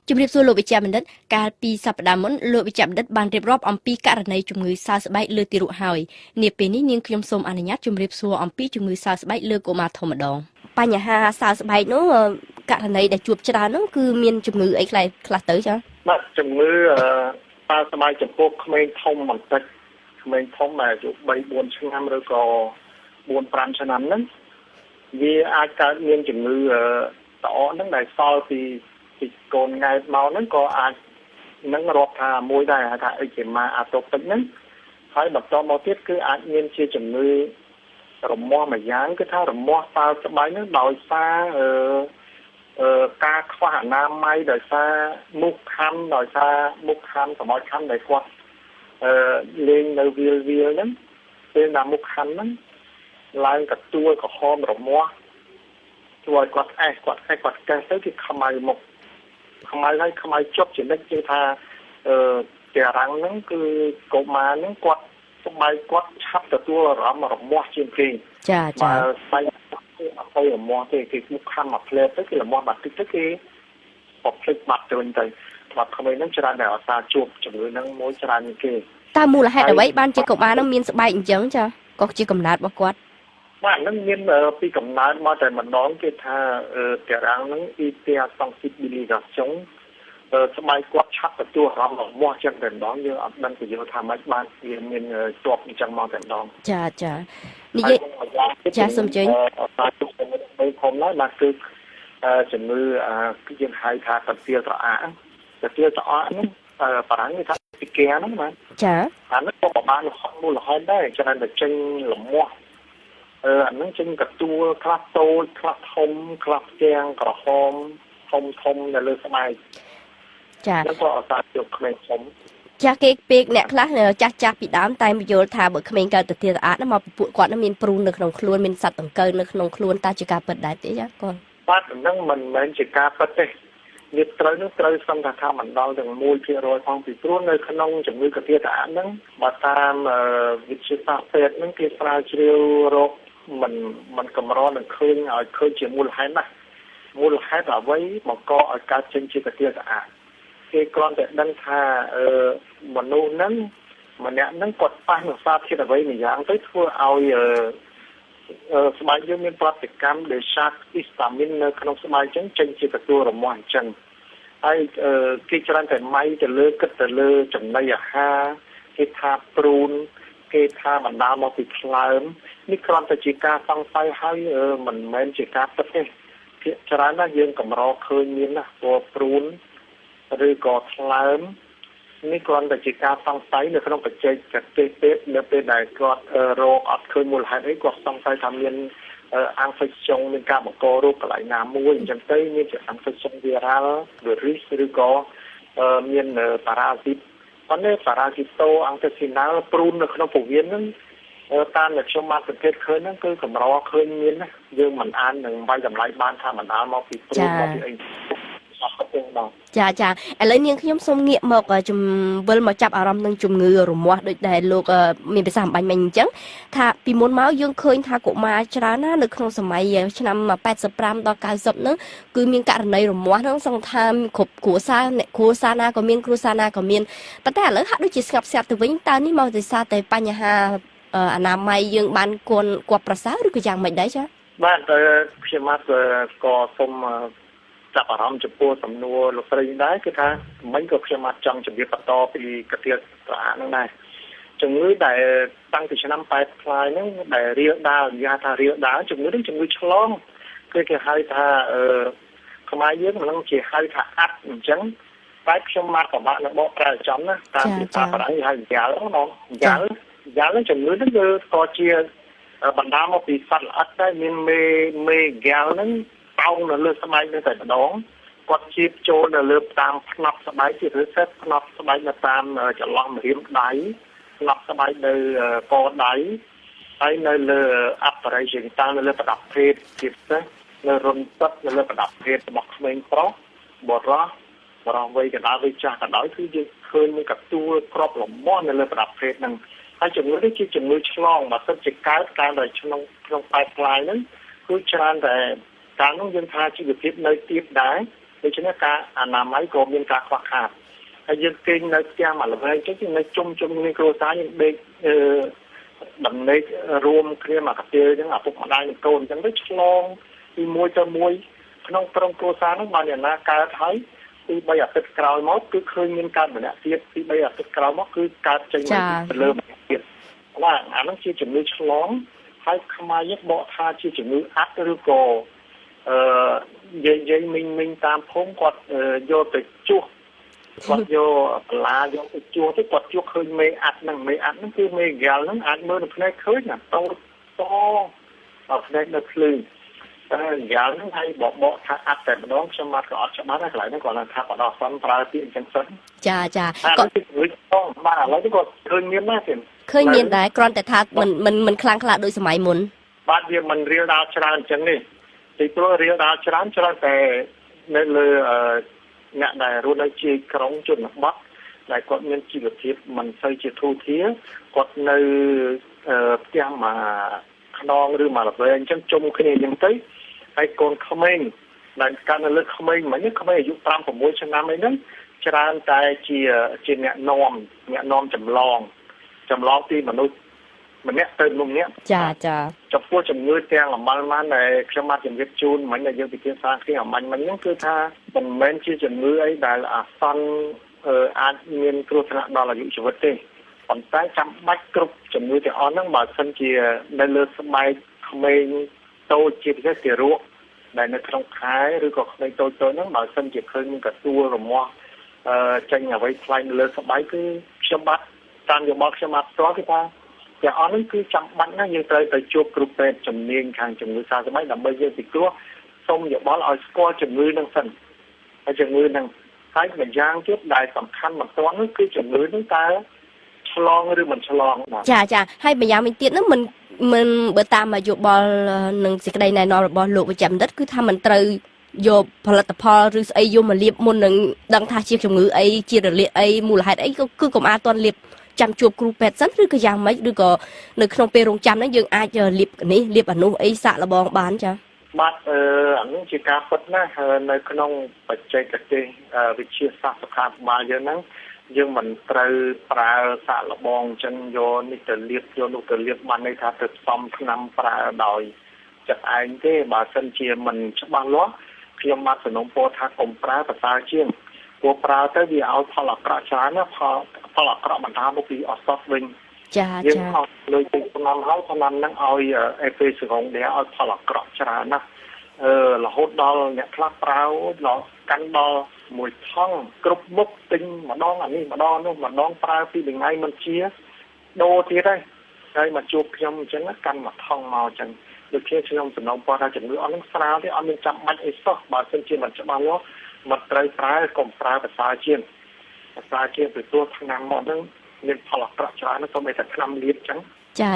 ជំរាបសួរលោកវិជ្ជបណ្ឌិតកាលពីសប្តាហ៍មុនលោកវិជ្ជបណ្ឌិតបានរៀបរាប់អំពីករណីជំងឺសើស្បែកលើទារកហើយនាពេលនេះនាងខ្ញុំសូមអនុញ្ញាតជម្រាបសួរអំពីជំងឺសើស្បែកលើកុមារធំម្ដងបញ្ហាសើស្បែកនោះករណីដែលជួបច្រើននោះគឺមានជំងឺអីខ្លះទៅចា៎បាទជំងឺសើស្បែកចំពោះក្មេងធំបន្តិចក្មេងធំដែលអាយុ3-4 ឆ្នាំឬក៏4-5 ឆ្នាំហ្នឹងវាអាចកើតមានជំងឺតអហ្នឹងដែលសល់ពីកូនង៉ែតមកហ្នឹងក៏អាចនឹងរាប់ថាមួយដែរហៅថាអេជេម៉ាអាតូពិកហ្នឹងហើយបន្តមកទៀតគឺអាចមានជាជំងឺរមាស់មួយយ៉ាងគឺថារមាស់សើស្បែកហ្នឹងដោយសារការខ្វះអនាម័យដោយសារមុខខំដោយសារមុខខំសម្បត្តិខំដែលគាត់លេងនៅវាលហ្នឹងពេលណាមុខខំហ្នឹងឡើងកទួលក្រហមរមាស់ជួយឲ្យគាត់គាត់កេះទៅគឺខ្មៅមុខខ្មៅហើយខ្មៅជប់ចំណិចគឺថាជារាំងហ្នឹងគឺកុមារហ្នឹងគាត់ស្បែកគាត់ឆាប់ទទួលអារម្មណ៍រមាស់ជាងគេចាស្បែកអត់ទៅរមាស់ទេគេមុខខំមកផ្លែទៅគេរមាស់បាត់តិចទៅគេបបភ្លេចបាត់ទៅវិញទៅបាត់ក្មេងហ្នឹងច្រើនតែអសាជួបជំងឺហ្នឹងមួយច្រើនជាងគេតើមូលហេតុអ្វីបានជាកុមារហ្នឹងមានស្បែកអញ្ចឹងចាក៏ជាកំណើតរបស់គាត់បាទហ្នឹងមានពីកំណើតមកតែម្ដងគេថាតារាងហ្នឹងអ៊ីទីអាសង់ស៊ីប៊ីលីកាចុងស្បែកគាត់ឆាប់ទទួលអារម្មណ៍រមាស់ចឹងតែម្ដងយើងអត់ដឹងទៅយល់ថាម៉េចបានវាមានជាប់អញ្ចឹងមកតែម្ដងចានិយាយចាសូមជើញអត់ទៅទៅធំណាស់បាទគឺជំងឺយើងហៅថាកាទៀលត្រអាក់ហ្នឹងបារាំងគេថាពីកែហ្នឹងបាទចាអានោះក៏ប្រហែលមូលហេតុដែរច្រើនតែចេញលមាស់អាហ្នឹងចេញកទួលខ្លះតូចខ្លះធំខ្លះផ្ទាំងក្រហមធំនៅលើស្បែកចាហ្នឹងក៏អត់ទៅក្មេងធំចាស់គេពេកអ្នកខ្លះចាស់ពីដើមតែយល់ថាបើក្មេងកើតទៅទារអាតមកពួកគាត់នឹងមានព្រូននៅក្នុងខ្លួនមានសត្វដង្កូវនៅក្នុងខ្លួនតើជាការពិតដែរទេចាគាត់បាទហ្នឹងមិនមែនជាការពិតទេវាត្រូវសន្និដ្ឋានមិនដល់ទាំង 1% ផងពីព្រោះនៅក្នុងជំងឺកាទៀរអាតហ្នឹងបើតាមវិទ្យាសាស្ត្រពេទ្យហ្នឹងគេស្រាវជ្រាវរោគមិនកម្រនឹងឃើញឲ្យឃើញជាមូលហេតុណាមូលហេតុអ្វីបង្កឲ្យកើតចេញជាកាទៀរអាតគេគ្រាន់តែដឹងថាមនុស្សហ្នឹងម្នាក់ហ្នឹងគាត់ប៉ះនឹងសារធាតុអ្វីមួយយ៉ាងទៅធ្វើឲ្យស្បែកយើងមានប្រតិកម្មដែលសាកអ៊ីស្តាមីននៅក្នុងស្បែកចេញជាកទួលរមាស់អញ្ចឹងហើយគេច្រើនតែម៉ៃទៅលើគិតទៅលើចំណីអាហារគេថាព្រូនគេថាបណ្ដាលមកពីថ្លើមនេះគ្រាន់តែជាការសង្ស័យហើយមិនមែនជាការពិតទេភាគច្រើនណាស់យើងកម្រឃើញមានណាព្រោះព្រូនឬក៏ថ្លើមនេះគ្រាន់តែជាការសង្ស័យនៅក្នុងបច្ចេកទេសពេទ្យនៅពេលដែលគាត់រកអត់ឃើញមូលហេតុអីគាត់សង្ស័យថាមានinfection មានការបង្ករោគកន្លែងណាមួយអញ្ចឹងទៅមានជា infection viral virus ឬក៏មាន parasite ប៉ុន្តែ parasito intestinal ព្រូននៅក្នុងពោះវៀនហ្នឹងតាមដែលខ្ញុំបានសង្កេតឃើញហ្នឹងគឺកម្រឃើញមានណាយើងមិនអាននឹងវាយតម្លៃបានថាបណ្ដាលមកពីព្រូនមកពីអីចាឥឡូវនាងខ្ញុំសូមងាកមកជំវិលមកចាប់អារម្មណ៍នឹងជំងឺរមាស់ដូចដែលលោកមានប្រសាសន៍អំបញ្ញមិញអញ្ចឹងថាពីមុនមកយើងឃើញថាកុមារច្រើនណានៅក្នុងសម័យឆ្នាំ85ដល់90ហ្នឹងគឺមានករណីរមាស់ហ្នឹងសង្ឃថាគ្រប់គ្រួសារអ្នកគ្រួសារណាក៏មានគ្រួសារណាក៏មានប៉ុន្តែឥឡូវហាក់ដូចជាស្ងប់ស្ងាត់ទៅវិញតើនេះមកដោយសារតែបញ្ហាអនាម័យយើងបានគាត់ប្រសើរឬក៏យ៉ាងម៉េចដែរចា៎បាទខ្ញុំមកក៏សូមចាប់អារម្មណ៍ចំពោះសំណួរលោកស្រីដែរគឺថាមិញក៏ខ្ញុំអត់ចង់ជម្រាបបន្តពីកាទៀរត្រអាកហ្នឹងដែរជំងឺដែលតាំងពីឆ្នាំ80ផ្លាយហ្នឹងដែលរាលដាលនិយាយថារាលដាលជំងឺនេះជំងឺឆ្លងគឺគេហៅថាខ្មែរយើងមិនជាហៅថាអាត់អញ្ចឹងតែខ្ញុំមកប្រមាថនៅបកប្រែចំណាតាមភាសាបារាំងគេហៅយ៉ាល់ហ្នឹងយ៉ាល់ជំងឺហ្នឹងគឺក៏ជាបណ្ដាលមកពីសត្វល្អិតដែរមានមេយ៉ាល់ហ្នឹងតោងនៅលើស្បែកនៅតែម្ដងគាត់ជៀបចូលនៅលើតាមផ្នត់ស្បែកជាពិសេសផ្នត់ស្បែកនៅតាមចន្លោះម្រាមដៃផ្នត់ស្បែកនៅកដៃហើយនៅលើអបរិយតានៅលើប្រដាប់ភេទជាពិសេសនៅរុនទឹកនៅលើប្រដាប់ភេទរបស់ក្មេងប្រុសបរោះវ័យកណ្ដាលវ័យចាស់ក៏ដោយគឺយើងឃើញមានកទួលក្របលំមាស់នៅលើប្រដាប់ភេទហ្នឹងហើយជំងឺនេះជាជំងឺឆ្លងបើសិនជាកើតតែក្នុងប៉ែកផ្លាយហ្នឹងគឺច្រើនតែកាលនោះយើងថាជីវភាពនៅទៀតដែរ ដូច្នេះការអនាម័យក៏មានការខ្វះខាតហើយយើងគេងនៅផ្ទះមកល្វែងចឹងនៅជុំគ្នាគ្រួសារយើងដេកដំណេករួមគ្នាមកកាទៀលចឹងឪពុកម្ដាយនិងកូនចឹងទៅឆ្លងពីមួយទៅមួយក្នុងក្រុមគ្រួសារហ្នឹងបានយ៉ាងណាកើតហើយទី3អាទិត្យក្រោយមកគឺឃើញមានកើតម្នាក់ទៀតទី3អាទិត្យក្រោយមកគឺកើតចេញទៅលើម្នាក់ទៀតបាទអាហ្នឹងជាជំងឺឆ្លងហើយខ្មែរយើងបកថាជាជំងឺអាត់ឬក៏យាយមីងតាមភូមិគាត់យកទៅជួសគាត់យកបន្លាយកទៅជួសទៅគាត់ជួសឃើញមេអាត់ហ្នឹងគឺមេហ្គាល់ហ្នឹងអាចមើលនៅផ្នែកឃើញណាតោតដល់ផ្នែកនៅភ្លឺតែយ៉ាងហ្នឹងហើយបកថាអាត់តែម្ដងខ្ញុំមកក៏អត់ច្បាស់ដែរកន្លែងហ្នឹងគាត់ថាបដោះសន្នប្រើពាក្យអញ្ចឹងសិនចាគាត់ជួយផងបាទឥឡូវនេះគាត់ឃើញមានណាស់ឃើញមានដែរគ្រាន់តែថាមិនខ្លាំងក្លាដូចសម័យមុនបាទវាមិនរៀលដាល់ច្រើនអញ្ចឹងនេះទីព្រោះរៀលដាល់ច្រើនតែនៅលើអ្នកដែលរស់នៅជាក្រុងជនបទដែលគាត់មានជីវភាពមិនសូវជាធូរធារគាត់នៅផ្ទះមួយខ្នងឬមួយល្វែងអញ្ចឹងជុំគ្នាអញ្ចឹងទៅហើយកូនក្មេងដែលកាន់នៅលើក្មេងមិញក្មេងអាយុ5 6ឆ្នាំអីហ្នឹងច្រើនតែជាអ្នកនាំចម្លងពីមនុស្សម្នាក់ទៅមនុស្សម្នាក់ចាចំពោះជំងឺទាំងអមលម៉ានដែលខ្ញុំបានជម្រាបជូនមិញដែលយើងពិភាក្សាគ្នាអមាញ់មិញហ្នឹងគឺថាមិនមែនជាជំងឺអីដែលអាសន្នអាចមានគ្រោះថ្នាក់ដល់អាយុជីវិតទេប៉ុន្តែចាំបាច់គ្រប់ជំងឺទាំងអស់ហ្នឹងបើសិនជានៅលើស្បែកក្មេងតូចជាពិសេសទារកដែលនៅក្នុងខែឬក៏ក្មេងតូចហ្នឹងបើសិនជាឃើញមានកសួររមាស់ចេញអ្វីថ្លែងនៅលើស្បែកគឺខ្ញុំបាទតាមយោបល់ខ្ញុំបាទផ្ទាល់គឺថាទាំងអស់នេះគឺចាំបាច់ណាស់យើងត្រូវទៅជួបគ្រូពេទ្យជំនាញខាងជំងឺសើស្បែកដើម្បីយើងពិគ្រោះសូមយោបល់ឲ្យស្គាល់ជំងឺហ្នឹងសិនហើយជំងឺហ្នឹងហើយម្យ៉ាងទៀតដែលសំខាន់បន្ទាន់នោះគឺជំងឺហ្នឹងតើឆ្លងឬមិនឆ្លងចាហើយម្យ៉ាងវិញទៀតហ្នឹងមិនបើតាមយោបល់និងសេចក្តីណែនាំរបស់លោកវិជ្ជបណ្ឌិតគឺថាមិនត្រូវយកផលិតផលឬស្អីយកមកលាបមុននឹងដឹងថាជាជំងឺអីជារលាកអីមូលហេតុអីគឺកុំអាតន់លាបចាំជួបគ្រូពេទ្យសិនឬក៏យ៉ាងម៉េចឬក៏នៅក្នុងពេលរងចាំហ្នឹងយើងអាចលាបនេះលាបអានោះអីសាកល្បងបានចាបាទអានេះជាការពិតណាស់នៅក្នុងបច្ចេកទេសវិទ្យាសាស្ត្រសុខាភិបាលយើងហ្នឹងយើងមិនត្រូវប្រើសាកល្បងអញ្ចឹងយកនេះទៅលាបយកនោះទៅលាបបានន័យថាទៅផ្សំថ្នាំប្រើដោយចិត្តឯងទេបើសិនជាមិនច្បាស់លាស់ខ្ញុំបាទសំណូមពរថាកុំប្រើប្រសើរជាងព្រោះប្រើទៅវាឲ្យផលអាក្រក់ច្រើនណាផលអាក្រក់បន្តមកពីអសត់វិញយើងអត់លើពីថ្នាំហើយថ្នាំហ្នឹងឲ្យអេហ្វេសរងដែរឲ្យផលអាក្រក់ច្រើនណារហូតដល់អ្នកខ្លះប្រើដល់កាន់ដល់មួយថងគ្រប់មុខទិញម្ដងអានេះម្ដងនោះម្ដងប្រើពីថ្ងៃមិនជាដូរទៀតហើយមកជួបខ្ញុំអញ្ចឹងកាន់មួយថងមកអញ្ចឹងដូចខ្ញុំសំណូមពរថាជំងឺអត់នឹងស្រាលទេអត់មានចាំបាច់អីសោះបើសិនជាមិនច្បាស់លាស់មិនត្រូវប្រើកុំប្រើប្រសើរជាងពីព្រោះថ្នាំមកហ្នឹងមានផលអាក្រក់ច្រើនណាស់សូម្បីតែថ្នាំលាបអញ្ចឹងចា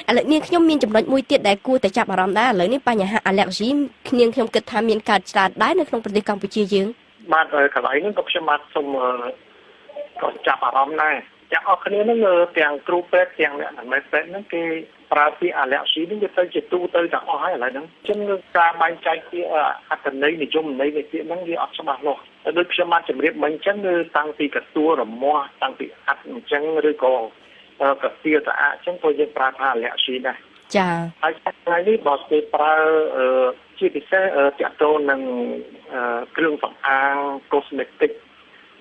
ឥឡូវនេះខ្ញុំមានចំណុចមួយទៀតដែលគួរតែចាប់អារម្មណ៍ដែរឥឡូវនេះបញ្ហា allergy ខ្ញុំគិតថាមានកើតច្រើនដែរនៅក្នុងប្រទេសកម្ពុជាយើងបាទកន្លែងហ្នឹងក៏ខ្ញុំបាទសូមក៏ចាប់អារម្មណ៍ដែរទាំងអស់គ្នាហ្នឹងទាំងគ្រូពេទ្យទាំងអ្នកមិនមែនពេទ្យហ្នឹងគេប្រើពី allergy នេះវាទៅជាទូទៅទាំងអស់ហើយឥឡូវហ្នឹងអញ្ចឹងការបែងចែកពីអត្ថន័យនិយមន័យនៃពាក្យហ្នឹងវាអត់ច្បាស់លាស់តែដូចខ្ញុំបានជម្រាបមិញអញ្ចឹងគឺតាំងពីកសួររមាស់តាំងពីអត្ថអញ្ចឹងឬក៏កសៀតអាអញ្ចឹងក៏យើងប្រើថា allergy ដែរចាហើយថ្ងៃនេះបើគេប្រើជាពិសេសតាក់ទងនឹងគ្រឿងសម្អាង cosmetic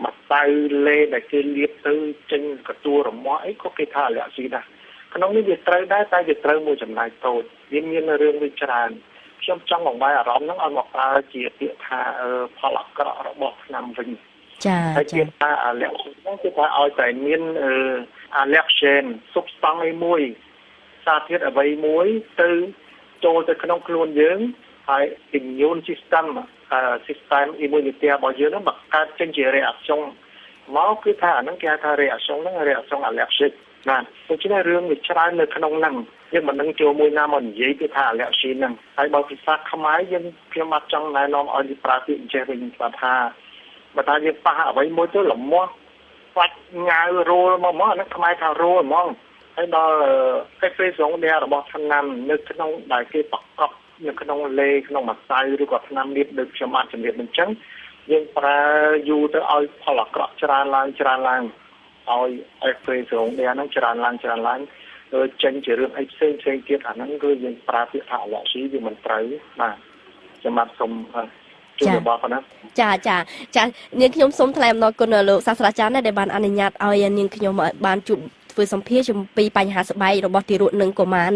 ម្សៅលេដែលគេលាបទៅចេញកសួររមាស់អីក៏គេថា allergy ដែរក្នុងនេះវាត្រូវដែរតែវាត្រូវមួយចំណែកតូចវាមានរឿងវាច្រើនខ្ញុំចង់បង្ហាញអារម្មណ៍ហ្នឹងឲ្យមកប្រើជាពាក្យថាផលអាក្រក់របស់ថ្នាំវិញហើយពាក្យថា allergy ហ្នឹងគឺថាឲ្យតែមាន allergen substance អីមួយសារធាតុអ្វីមួយទៅចូលទៅក្នុងខ្លួនយើងហើយ immune system immunity របស់យើងហ្នឹងមកកើតចេញជា reaction មកគឺថាអាហ្នឹងគេហៅថា reaction ហ្នឹង reaction allergic ណាដូច្នេះរឿងវាច្រើននៅក្នុងហ្នឹងយើងមិននឹងចូលមួយណាមកនិយាយគឺថា allergy ហ្នឹងហើយបើភាសាខ្មែរយើងខ្ញុំអត់ចង់ណែនាំឲ្យប្រើពាក្យអញ្ចេះវិញបើថាយើងប៉ះអ្វីមួយទៅល្មាស់ស្វាច់ងាវរោលមកអាហ្នឹងខ្មែរថារោលហ្មងហើយដល់កិច្ចផ្សេងៗរបស់ថ្នាំនៅក្នុងដែលគេប្រកបនៅក្នុងលេក្នុងម្សៅឬក៏ថ្នាំលាបដូចខ្ញុំបានជម្រាបអញ្ចឹង យើងប្រើយូរទៅឲ្យផលអាក្រក់ច្រើនឡើងឲ្យអេហ្វេស្រងនេះហ្នឹងច្រើនឡើងដូចចេញជារឿងអីផ្សេងទៀតអាហ្នឹងគឺយើងប្រើពាក្យថាអឡស៊ីវាមិនត្រូវបាទសម្រាប់សូមជួយរបស់ប៉ុណ្ណាចានាងខ្ញុំសូមថ្លែងអំណរគុណលោកសាស្ត្រាចារ្យដែលបានអនុញ្ញាតឲ្យនាងខ្ញុំបានជួបធ្វើសម្ភាសន៍ចំពីបញ្ហាស្បែករបស់ទារកនិងកុមារ